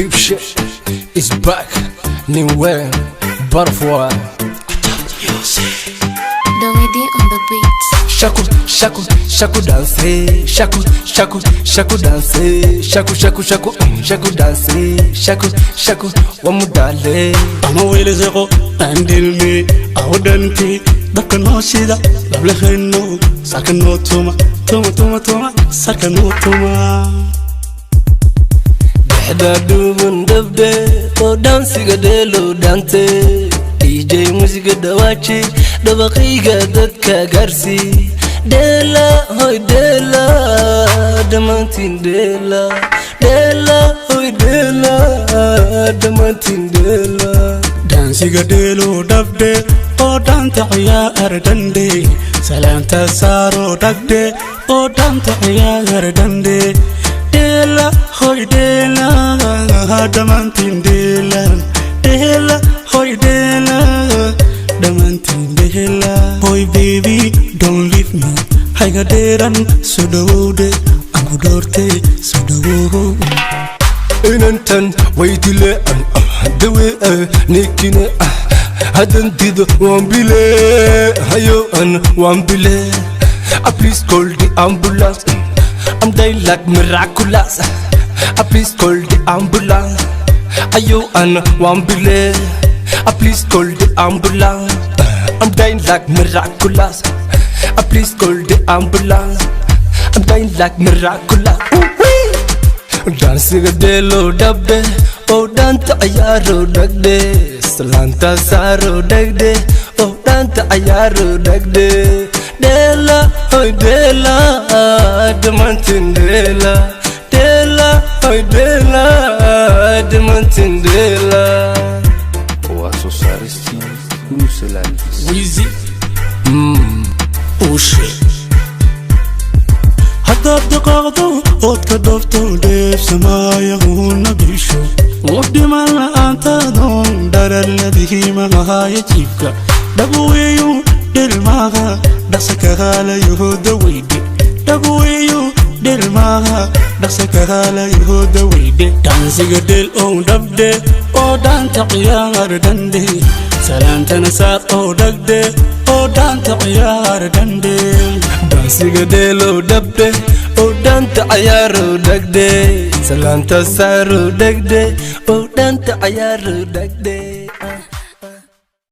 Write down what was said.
Big shit is back. New way, butterfly. Domedy on the beat. Shaku, shaku, shaku dance. Shaku, shaku, shaku dance. Shaku, shaku, shaku, shaku dance. Shaku, shaku, wamudale. Ama wele zeko andilmi awdanti dakano shida lableheno sakano tuma tuma tuma tuma sakano tuma. Dehda dubun dabde o dansiga delo dante. DJ musiga dawachi dabaqiga dadka garsi. Dela hoy dela damantin dela. Dela hoy dela damantin dela. Dansiga delo dabde o danta ciyaar dande salaanta saaro dagde o danta ciyaar dande. Dela hoy dela damantin dela. Dela hoy dela damantin dela. Hoy baby don't leave me hayga deran sudawde amudorte sudawo. Inantan waydile dawe nikine hadan dido wambile hayo an wambile. Please call the ambulance. I'm dying like miraculous. Please call the ambulance. Ayo an wambile. Please call the ambulance. I'm dying like miraculous. Please call the ambulance. I'm dying like miraculous. Dansiga delo dabde o danta ayaro dagde salanta saro dagde o danta ayaro dagde. Dela hoy dela damantin dela. Dela hoy dela damantin dela. Oaso Saresti Bruxelles Wheezy Oh shit. haddaad dhaqaaqdo ood ka dhoofto dheef samaayahuna bisho udhiman la'aantaadoon dharalladihii malahaya jiibka dhabuweeyu dhilmaaha dhaqsa kahaalayahooda weydhe dhabuweeyu dhilmaaha dhaqsa kahaalayahooda weydhe. Dansiga dhel oo dhabde oo dhaanta ciyaar dande salaantana saar oo dhagde oo dhaanta ciyaar dande. Dansiga delo dabde o danta ayaro dagde salanta saro dagde o danta ayaro dagde.